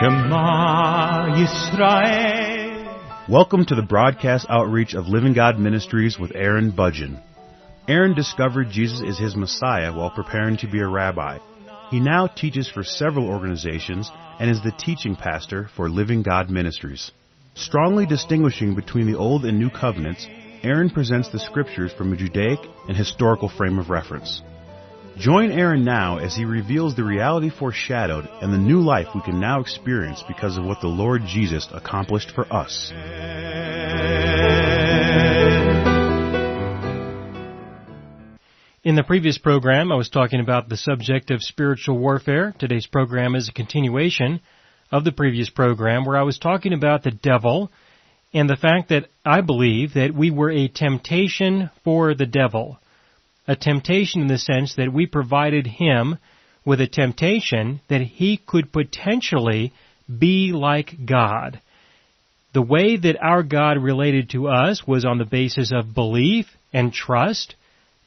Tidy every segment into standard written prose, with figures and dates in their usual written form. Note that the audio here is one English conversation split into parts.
Shema Yisrael. Welcome to the broadcast outreach of Living God Ministries with Aaron Budgeon. Aaron discovered Jesus is his Messiah while preparing to be a rabbi. He now teaches for several organizations and is the teaching pastor for Living God Ministries. Strongly distinguishing between the Old and New Covenants, Aaron presents the Scriptures from a Judaic and historical frame of reference. Join Aaron now as he reveals the reality foreshadowed and the new life we can now experience because of what the Lord Jesus accomplished for us. In the previous program, I was talking about the subject of spiritual warfare. Today's program is a continuation of the previous program where I was talking about the devil and the fact that I believe that we were a temptation for the devil. A temptation in the sense that we provided him with a temptation that he could potentially be like God. The way that our God related to us was on the basis of belief and trust,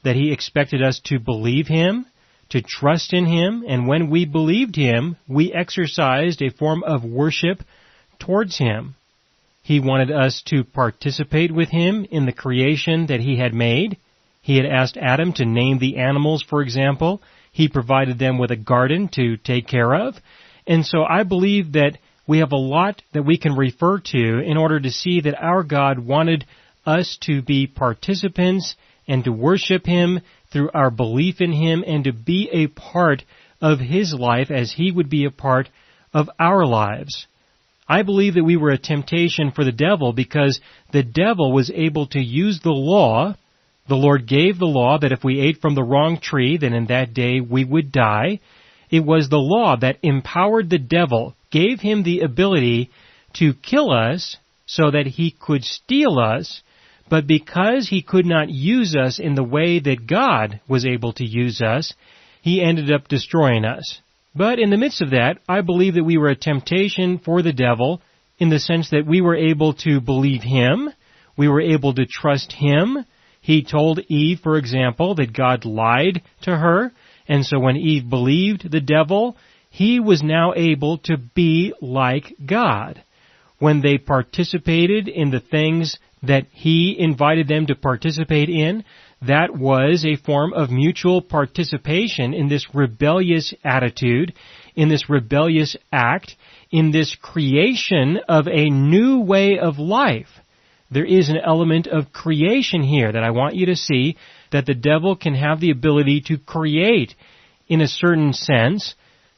that he expected us to believe him, to trust in him, and when we believed him, we exercised a form of worship towards him. He wanted us to participate with him in the creation that he had made. He had asked Adam to name the animals, for example. He provided them with a garden to take care of. And so I believe that we have a lot that we can refer to in order to see that our God wanted us to be participants and to worship him through our belief in him and to be a part of his life as he would be a part of our lives. I believe that we were a temptation for the devil because the devil was able to use the law. The Lord gave the law that if we ate from the wrong tree, then in that day we would die. It was the law that empowered the devil, gave him the ability to kill us so that he could steal us, but because he could not use us in the way that God was able to use us, he ended up destroying us. But in the midst of that, I believe that we were a temptation for the devil in the sense that we were able to believe him, we were able to trust him. He told Eve, for example, that God lied to her, and so when Eve believed the devil, he was now able to be like God. When they participated in the things that he invited them to participate in, that was a form of mutual participation in this rebellious attitude, in this rebellious act, in this creation of a new way of life. There is an element of creation here that I want you to see, that the devil can have the ability to create in a certain sense.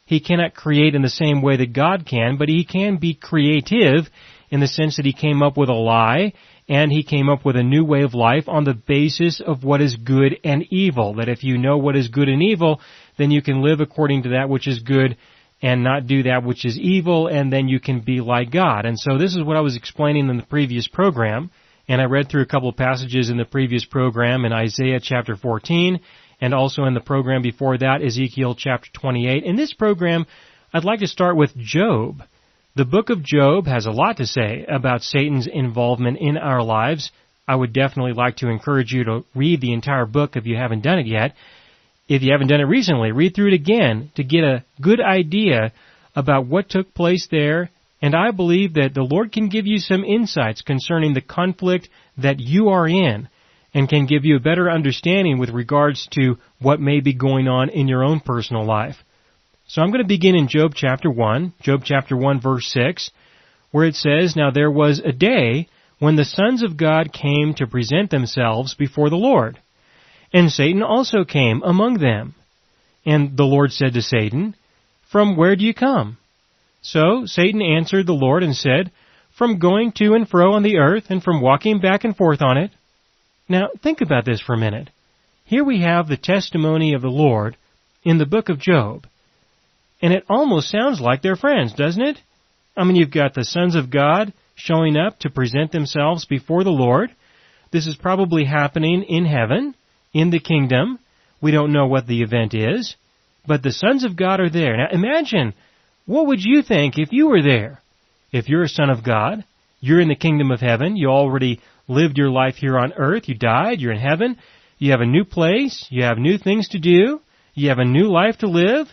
He cannot create in the same way that God can, but he can be creative in the sense that he came up with a lie and he came up with a new way of life on the basis of what is good and evil. That if you know what is good and evil, then you can live according to that which is good and not do that which is evil, and then you can be like God. And so this is what I was explaining in the previous program, and I read through a couple of passages in the previous program in Isaiah chapter 14, and also in the program before that, Ezekiel chapter 28. In this program, I'd like to start with Job. The book of Job has a lot to say about Satan's involvement in our lives. I would definitely like to encourage you to read the entire book if you haven't done it yet. If you haven't done it recently, read through it again to get a good idea about what took place there. And I believe that the Lord can give you some insights concerning the conflict that you are in and can give you a better understanding with regards to what may be going on in your own personal life. So I'm going to begin in Job chapter 1 verse 6, where it says, "Now there was a day when the sons of God came to present themselves before the Lord. And Satan also came among them. And the Lord said to Satan, 'From where do you come?' So Satan answered the Lord and said, 'From going to and fro on the earth, and from walking back and forth on it.'" Now, think about this for a minute. Here we have the testimony of the Lord in the book of Job. And it almost sounds like they're friends, doesn't it? I mean, you've got the sons of God showing up to present themselves before the Lord. This is probably happening in heaven, in the kingdom. We don't know what the event is, but the sons of God are there. Now imagine, what would you think if you were there? If you're a son of God, you're in the kingdom of heaven, you already lived your life here on earth, you died, you're in heaven, you have a new place, you have new things to do, you have a new life to live.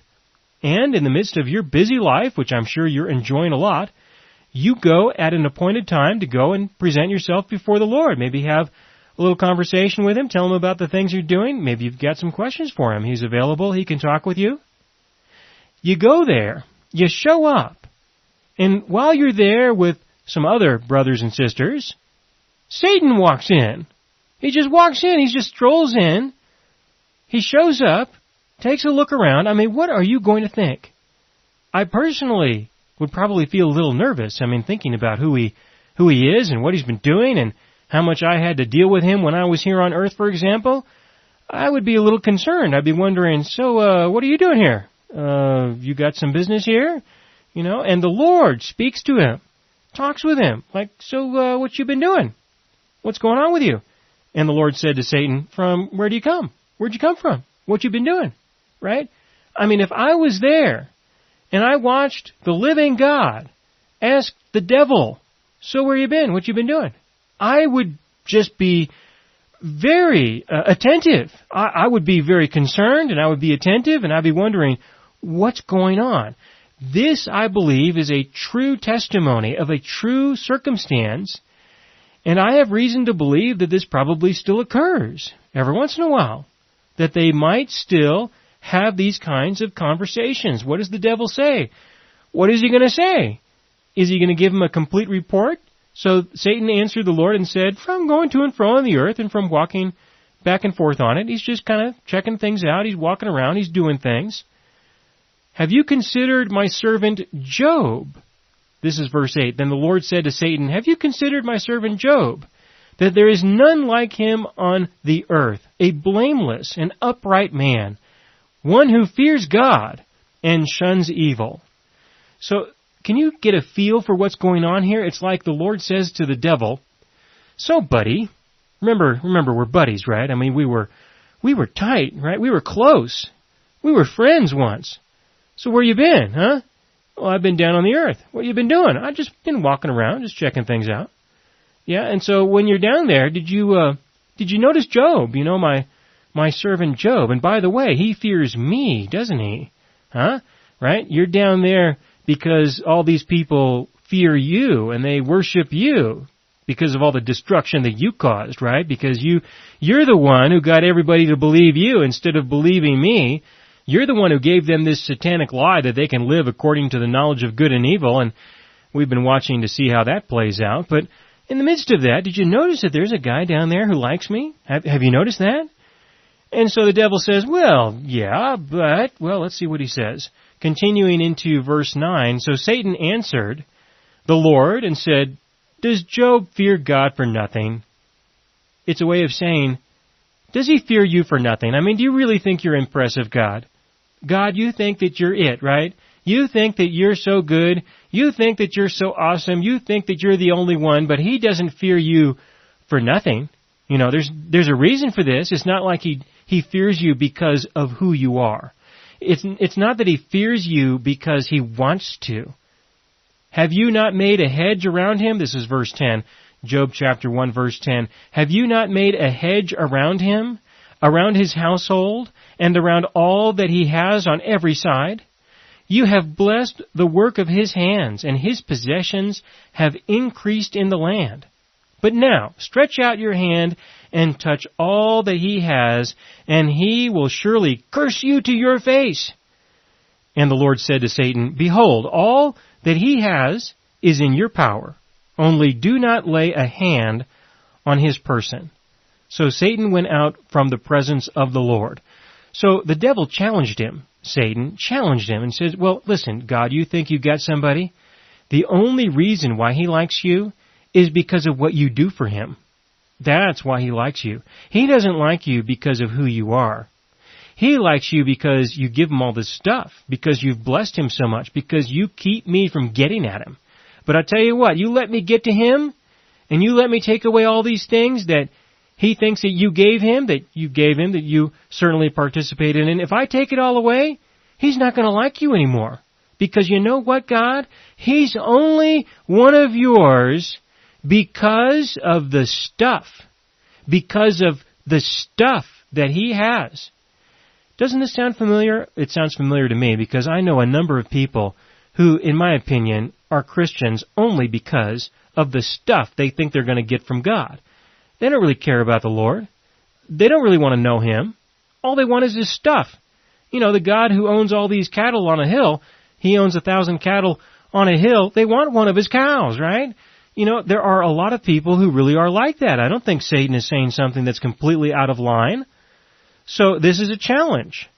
And in the midst of your busy life, which I'm sure you're enjoying a lot, you go at an appointed time to go and present yourself before the Lord. Maybe have a little conversation with Him, tell Him about the things you're doing. Maybe you've got some questions for Him. He's available. He can talk with you. You go there. You show up. And while you're there with some other brothers and sisters, Satan walks in. He just walks in. He just strolls in. He shows up, takes a look around. I mean, what are you going to think? I personally would probably feel a little nervous. I mean, thinking about who he is and what he's been doing and how much I had to deal with him when I was here on earth, for example. I would be a little concerned. I'd be wondering, so, what are you doing here? You got some business here? You know, and the Lord speaks to him, talks with him, like, so, what you been doing? What's going on with you? And the Lord said to Satan, from where do you come? Where'd you come from? What you been doing? Right? I mean, if I was there and I watched the living God ask the devil, so where you been? What you been doing? I would just be very attentive. I would be very concerned, and I would be attentive, and I'd be wondering, what's going on? This, I believe, is a true testimony of a true circumstance, and I have reason to believe that this probably still occurs every once in a while, that they might still have these kinds of conversations. What does the devil say? What is he going to say? Is he going to give him a complete report? So Satan answered the Lord and said, from going to and fro on the earth and from walking back and forth on it, he's just kind of checking things out. He's walking around. He's doing things. Have you considered my servant Job? This is verse 8. Then the Lord said to Satan, have you considered my servant Job, that there is none like him on the earth, a blameless and upright man, one who fears God and shuns evil? So, can you get a feel for what's going on here? It's like the Lord says to the devil, so buddy, remember we're buddies, right? I mean, we were tight, right? We were close. We were friends once. So where you been, huh? Well, I've been down on the earth. What you been doing? I've just been walking around, just checking things out. Yeah, and so when you're down there, did you notice Job? You know, my servant Job. And by the way, he fears me, doesn't he? Huh? Right? You're down there because all these people fear you and they worship you because of all the destruction that you caused, right? Because you're the one who got everybody to believe you instead of believing me. You're the one who gave them this satanic lie that they can live according to the knowledge of good and evil, and we've been watching to see how that plays out. But in the midst of that, did you notice that there's a guy down there who likes me? Have you noticed that? And so the devil says, well, yeah, but, well, let's see what he says. Continuing into verse 9, so Satan answered the Lord and said, does Job fear God for nothing? It's a way of saying, does he fear you for nothing? I mean, do you really think you're impressive, God? God, you think that you're it, right? You think that you're so good. You think that you're so awesome. You think that you're the only one, but he doesn't fear you for nothing. You know, there's a reason for this. It's not like he fears you because of who you are. It's not that he fears you because he wants to. Have you not made a hedge around him? This is verse 10, Job chapter 1, verse 10. Have you not made a hedge around him, around his household, and around all that he has on every side? You have blessed the work of his hands, and his possessions have increased in the land. But now, stretch out your hand and touch all that he has, and he will surely curse you to your face. And the Lord said to Satan, behold, all that he has is in your power. Only do not lay a hand on his person. So Satan went out from the presence of the Lord. So the devil challenged him. Satan challenged him and says, well, listen, God, you think you got somebody? The only reason why he likes you is because of what you do for him. That's why he likes you. He doesn't like you because of who you are. He likes you because you give him all this stuff, because you've blessed him so much, because you keep me from getting at him. But I tell you what, you let me get to him, and you let me take away all these things that he thinks that you gave him, that you certainly participated in. If I take it all away, he's not going to like you anymore. Because you know what, God? He's only one of yours because of the stuff. Because of the stuff that he has. Doesn't this sound familiar? It sounds familiar to me because I know a number of people who, in my opinion, are Christians only because of the stuff they think they're going to get from God. They don't really care about the Lord. They don't really want to know Him. All they want is His stuff. You know, the God who owns all these cattle on a hill, He owns 1,000 cattle on a hill. They want one of His cows, right? You know, there are a lot of people who really are like that. I don't think Satan is saying something that's completely out of line. So this is a challenge.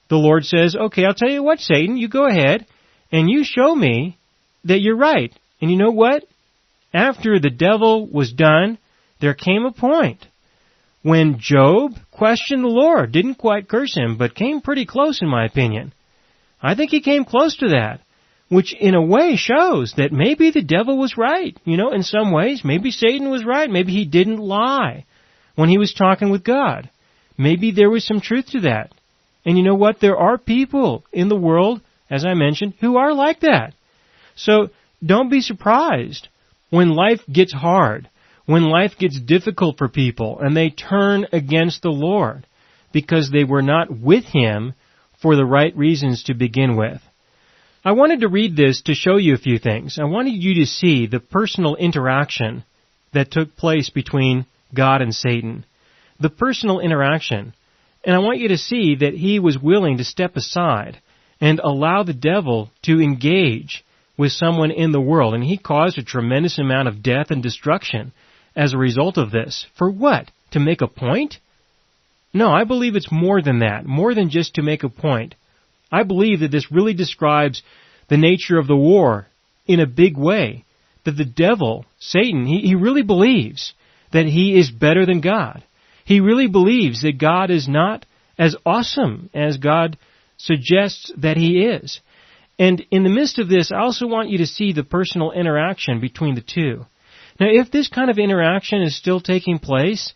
The Lord says, okay, I'll tell you what, Satan, you go ahead and you show me that you're right. And you know what? After the devil was done, there came a point when Job questioned the Lord, didn't quite curse Him, but came pretty close in my opinion. I think he came close to that, which in a way shows that maybe the devil was right. You know, in some ways, maybe Satan was right. Maybe he didn't lie when he was talking with God. Maybe there was some truth to that. And you know what? There are people in the world, as I mentioned, who are like that. So don't be surprised when life gets hard, when life gets difficult for people, and they turn against the Lord because they were not with Him for the right reasons to begin with. I wanted to read this to show you a few things. I wanted you to see the personal interaction that took place between God and Satan. The personal interaction. And I want you to see that he was willing to step aside and allow the devil to engage with someone in the world. And he caused a tremendous amount of death and destruction as a result of this. For what? To make a point? No, I believe it's more than that. More than just to make a point. I believe that this really describes the nature of the war in a big way. That the devil, Satan, he really believes that he is better than God. He really believes that God is not as awesome as God suggests that He is. And in the midst of this, I also want you to see the personal interaction between the two. Now, if this kind of interaction is still taking place,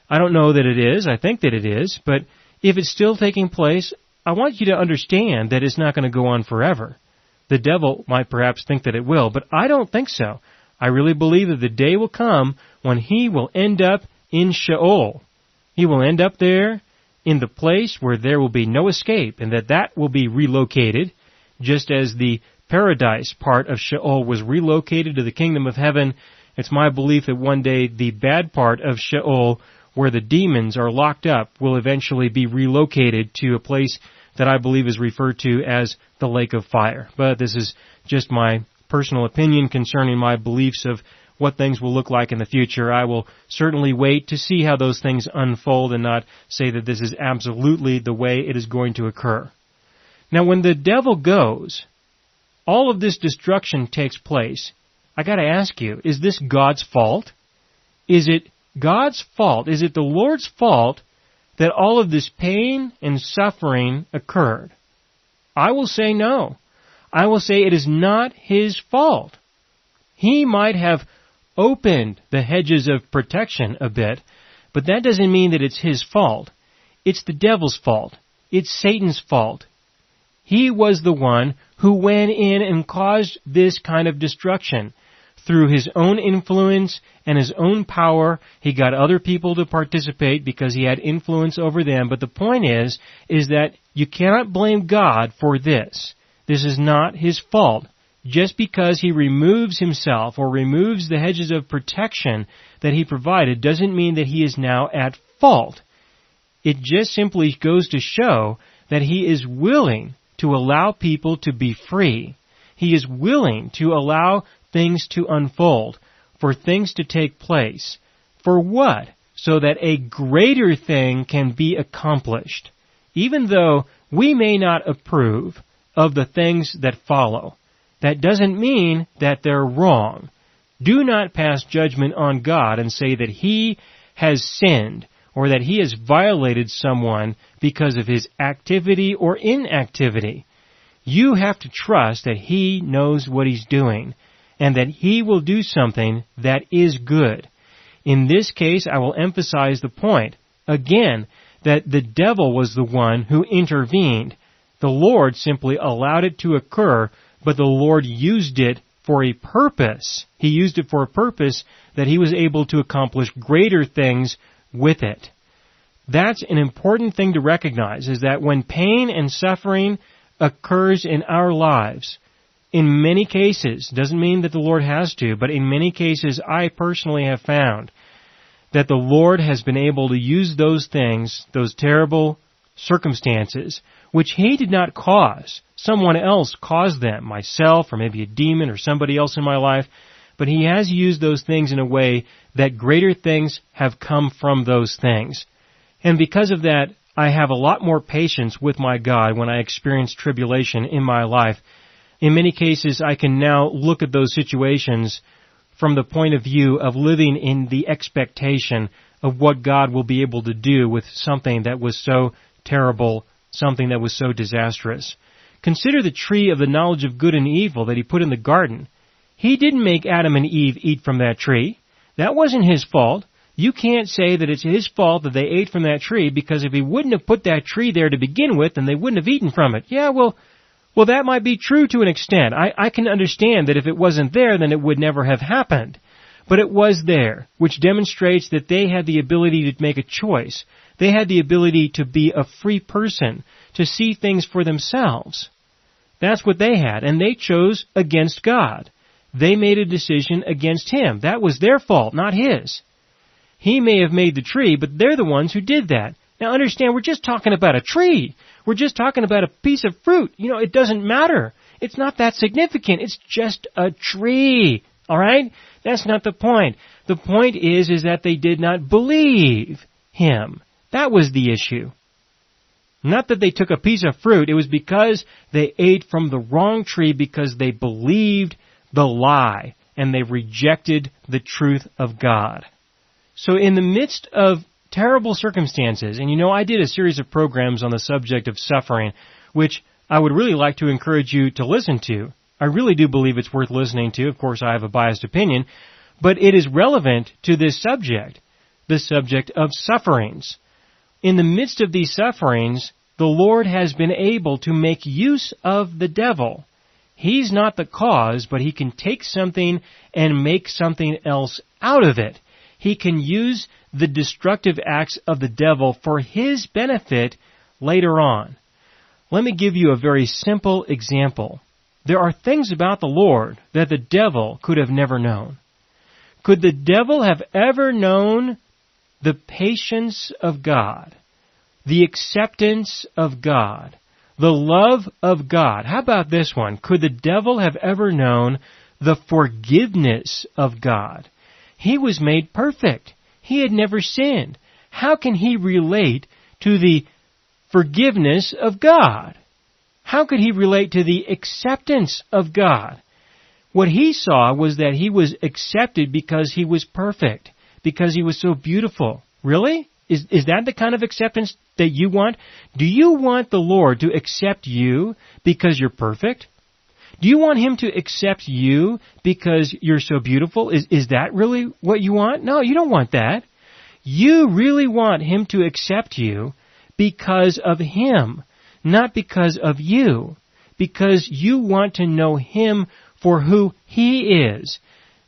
I don't know that it is, I think that it is, but if it's still taking place, I want you to understand that it's not going to go on forever. The devil might perhaps think that it will, but I don't think so. I really believe that the day will come when he will end up in Sheol. He will end up there in the place where there will be no escape, and that will be relocated, just as the paradise part of Sheol was relocated to the kingdom of heaven. It's my belief that one day the bad part of Sheol, where the demons are locked up, will eventually be relocated to a place that I believe is referred to as the lake of fire. But this is just my personal opinion concerning my beliefs of what things will look like in the future. I will certainly wait to see how those things unfold and not say that this is absolutely the way it is going to occur. Now, when the devil goes, all of this destruction takes place. I got to ask you, is this God's fault? Is it God's fault? Is it the Lord's fault that all of this pain and suffering occurred? I will say no. I will say it is not His fault. He might have opened the hedges of protection a bit, but that doesn't mean that it's His fault. It's the devil's fault. It's Satan's fault. He was the one who went in and caused this kind of destruction. Through his own influence and his own power, he got other people to participate because he had influence over them. But the point is that you cannot blame God for this. This is not His fault. Just because He removes Himself or removes the hedges of protection that He provided doesn't mean that He is now at fault. It just simply goes to show that He is willing to allow people to be free. He is willing to allow things to unfold, for things to take place. For what? So that a greater thing can be accomplished. Even though we may not approve of the things that follow, that doesn't mean that they're wrong. Do not pass judgment on God and say that He has sinned or that He has violated someone because of his activity or inactivity. You have to trust that He knows what He's doing and that He will do something that is good. In this case, I will emphasize the point, again, that the devil was the one who intervened. The Lord simply allowed it to occur, but the Lord used it for a purpose. He used it for a purpose that He was able to accomplish greater things with it. That's an important thing to recognize, is that when pain and suffering occurs in our lives, in many cases, doesn't mean that the Lord has to, but in many cases I personally have found that the Lord has been able to use those things, those terrible circumstances, which He did not cause. Someone else caused them, myself or maybe a demon or somebody else in my life, but He has used those things in a way that greater things have come from those things. And because of that, I have a lot more patience with my God when I experience tribulation in my life. In many cases, I can now look at those situations from the point of view of living in the expectation of what God will be able to do with something that was so terrible, something that was so disastrous. Consider the tree of the knowledge of good and evil that He put in the garden. He didn't make Adam and Eve eat from that tree. That wasn't His fault. You can't say that it's His fault that they ate from that tree, because if He wouldn't have put that tree there to begin with, then they wouldn't have eaten from it. Yeah, well, that might be true to an extent. I can understand that if it wasn't there, then it would never have happened. But it was there, which demonstrates that they had the ability to make a choice. They had the ability to be a free person, to see things for themselves. That's what they had, and they chose against God. They made a decision against Him. That was their fault, not His. He may have made the tree, but they're the ones who did that. Now understand, we're just talking about a tree. We're just talking about a piece of fruit. It doesn't matter. It's not that significant. It's just a tree. All right? That's not the point. The point is that they did not believe Him. That was the issue. Not that they took a piece of fruit. It was because they ate from the wrong tree, because they believed the lie and they rejected the truth of God. So in the midst of terrible circumstances, and I did a series of programs on the subject of suffering, which I would really like to encourage you to listen to. I really do believe it's worth listening to. Of course, I have a biased opinion, but it is relevant to this subject, the subject of sufferings. In the midst of these sufferings, the Lord has been able to make use of the devil. He's not the cause, but He can take something and make something else out of it. He can use the destructive acts of the devil for His benefit later on. Let me give you a very simple example. There are things about the Lord that the devil could have never known. Could the devil have ever known the patience of God, the acceptance of God, the love of God? How about this one? Could the devil have ever known the forgiveness of God? He was made perfect. He had never sinned. How can he relate to the forgiveness of God? How could he relate to the acceptance of God? What he saw was that he was accepted because he was perfect, because he was so beautiful. Really? Is that the kind of acceptance that you want? Do you want the Lord to accept you because you're perfect? Do you want Him to accept you because you're so beautiful? Is that really what you want? No, you don't want that. You really want Him to accept you because of Him, not because of you. Because you want to know Him for who He is,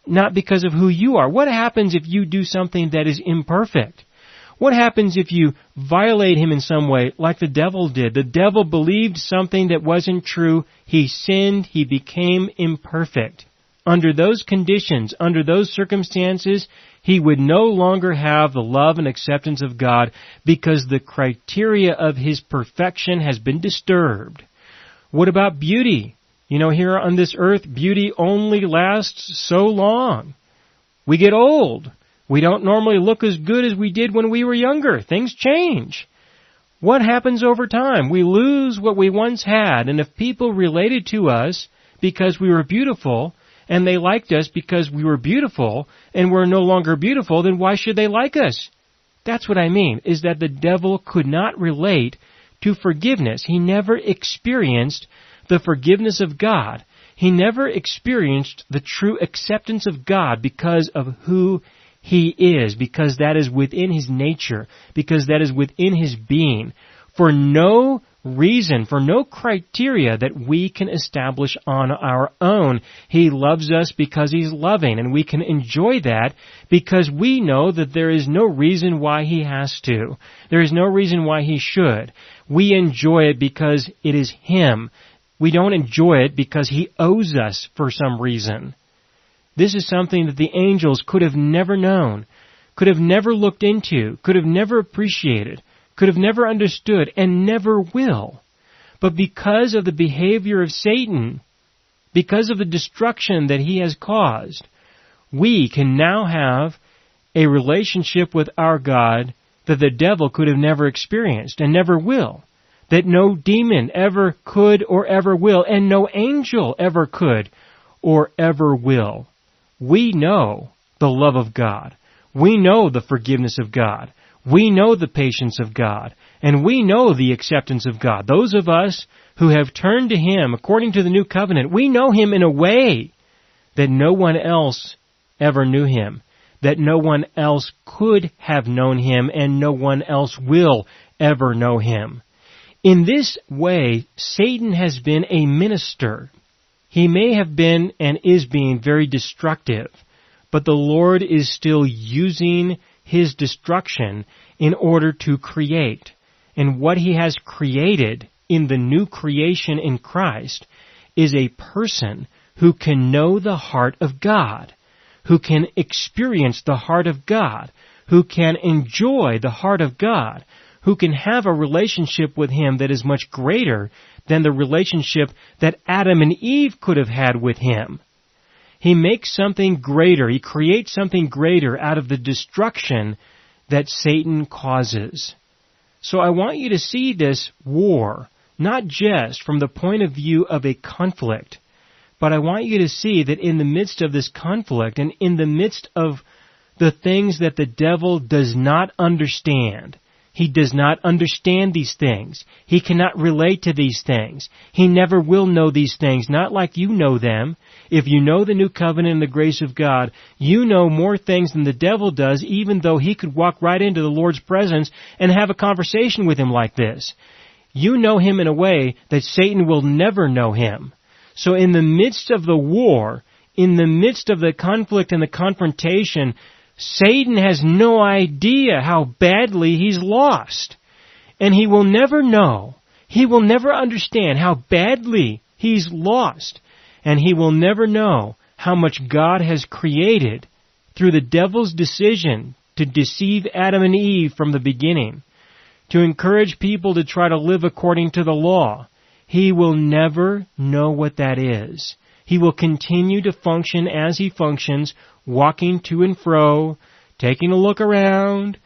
not because of who you are. What happens if you do something that is imperfect? What happens if you violate Him in some way, like the devil did? The devil believed something that wasn't true. He sinned. He became imperfect. Under those conditions, under those circumstances, he would no longer have the love and acceptance of God because the criteria of his perfection has been disturbed. What about beauty? Here on this earth, beauty only lasts so long. We get old. We don't normally look as good as we did when we were younger. Things change. What happens over time? We lose what we once had, and if people related to us because we were beautiful, and they liked us because we were beautiful, and we're no longer beautiful, then why should they like us? That's what I mean, is that the devil could not relate to forgiveness. He never experienced the forgiveness of God. He never experienced the true acceptance of God because of who He is, because that is within His nature, because that is within His being. For no reason, for no criteria that we can establish on our own. He loves us because He's loving, and we can enjoy that because we know that there is no reason why He has to. There is no reason why He should. We enjoy it because it is Him. We don't enjoy it because He owes us for some reason. This is something that the angels could have never known, could have never looked into, could have never appreciated, could have never understood, and never will. But because of the behavior of Satan, because of the destruction that he has caused, we can now have a relationship with our God that the devil could have never experienced and never will, that no demon ever could or ever will, and no angel ever could or ever will. We know the love of God. We know the forgiveness of God. We know the patience of God, and we know the acceptance of God. Those of us who have turned to Him according to the new covenant, we know Him in a way that no one else ever knew Him, that no one else could have known Him, and no one else will ever know Him. In this way, Satan has been a minister. He may have been and is being very destructive, but the Lord is still using His destruction in order to create. And what He has created in the new creation in Christ is a person who can know the heart of God, who can experience the heart of God, who can enjoy the heart of God, who can have a relationship with Him that is much greater than the relationship that Adam and Eve could have had with Him. He makes something greater. He creates something greater out of the destruction that Satan causes. So I want you to see this war, not just from the point of view of a conflict, but I want you to see that in the midst of this conflict and in the midst of the things that the devil does not understand, he does not understand these things. He cannot relate to these things. He never will know these things, not like you know them. If you know the new covenant and the grace of God, you know more things than the devil does, even though he could walk right into the Lord's presence and have a conversation with Him like this. You know Him in a way that Satan will never know Him. So in the midst of the war, in the midst of the conflict and the confrontation, Satan has no idea how badly he's lost. And he will never know. He will never understand how badly he's lost. And he will never know how much God has created through the devil's decision to deceive Adam and Eve from the beginning, to encourage people to try to live according to the law. He will never know what that is. He will continue to function as he functions, walking to and fro, taking a look around,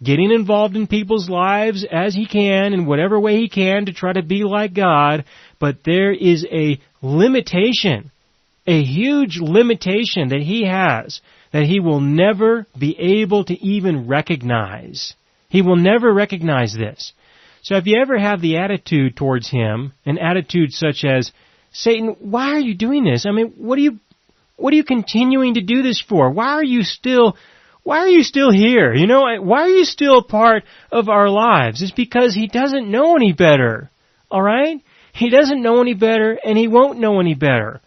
getting involved in people's lives as he can, in whatever way he can, to try to be like God. But there is a limitation, a huge limitation that he has, that he will never be able to even recognize. He will never recognize this. So if you ever have the attitude towards him, an attitude such as, Satan, why are you doing this? I mean, what are you continuing to do this for? Why are you still here? You know, why are you still a part of our lives? It's because he doesn't know any better. All right? He doesn't know any better, and he won't know any better.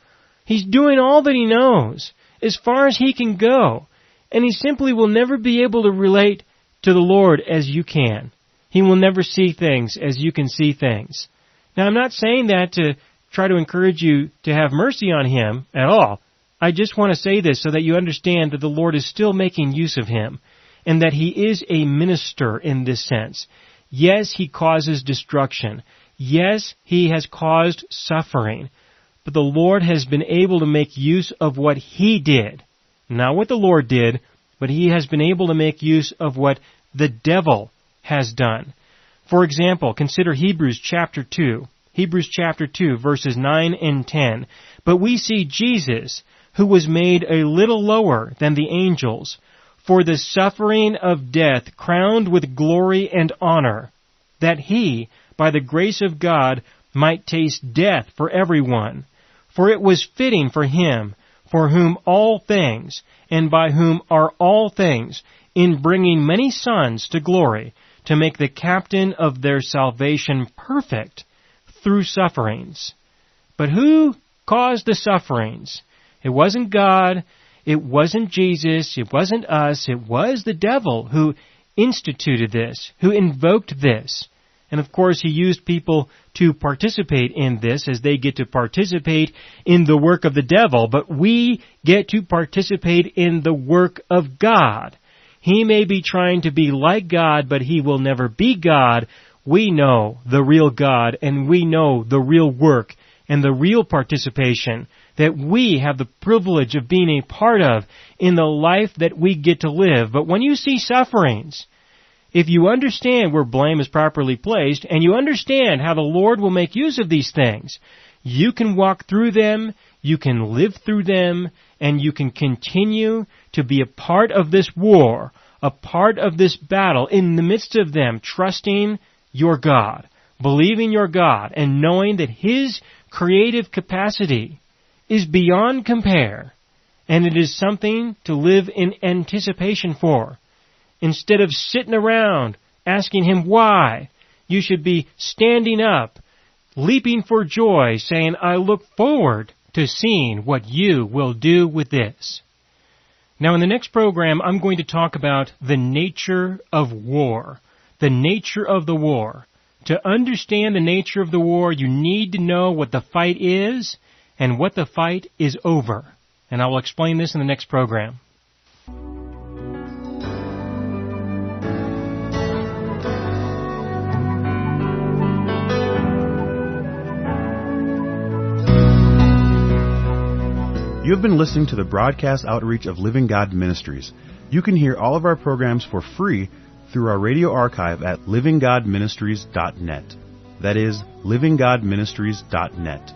He's doing all that he knows, as far as he can go. And he simply will never be able to relate to the Lord as you can. He will never see things as you can see things. Now, I'm not saying that to try to encourage you to have mercy on him at all. I just want to say this so that you understand that the Lord is still making use of him, and that he is a minister in this sense. Yes, he causes destruction. Yes, he has caused suffering. But the Lord has been able to make use of what he did. Not what the Lord did, but he has been able to make use of what the devil has done. For example, consider Hebrews chapter 2. Hebrews chapter 2, verses 9 and 10. But we see Jesus, who was made a little lower than the angels, for the suffering of death, crowned with glory and honor, that he, by the grace of God, might taste death for everyone. For it was fitting for him, for whom all things, and by whom are all things, in bringing many sons to glory, to make the captain of their salvation perfect through sufferings. But who caused the sufferings? It wasn't God, it wasn't Jesus, it wasn't us, it was the devil who instituted this, who invoked this. And of course, he used people to participate in this as they get to participate in the work of the devil. But we get to participate in the work of God. He may be trying to be like God, but he will never be God. We know the real God, and we know the real work and the real participation that we have the privilege of being a part of in the life that we get to live. But when you see sufferings, if you understand where blame is properly placed, and you understand how the Lord will make use of these things, you can walk through them, you can live through them, and you can continue to be a part of this war, a part of this battle, in the midst of them, trusting your God, believing your God, and knowing that His creative capacity is beyond compare, and it is something to live in anticipation for. Instead of sitting around asking Him why, you should be standing up, leaping for joy, saying, I look forward to seeing what you will do with this. Now, in the next program, I'm going to talk about the nature of war, the nature of the war. To understand the nature of the war, you need to know what the fight is and what the fight is over. And I will explain this in the next program. You have been listening to the broadcast outreach of Living God Ministries. You can hear all of our programs for free through our radio archive at livinggodministries.net. That is, livinggodministries.net.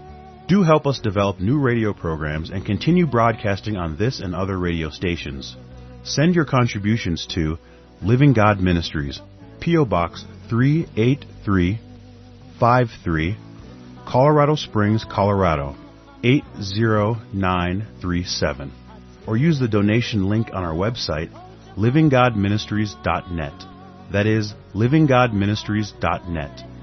Do help us develop new radio programs and continue broadcasting on this and other radio stations. Send your contributions to Living God Ministries, P.O. Box 38353, Colorado Springs, Colorado 80937, or use the donation link on our website, livinggodministries.net. That is, livinggodministries.net.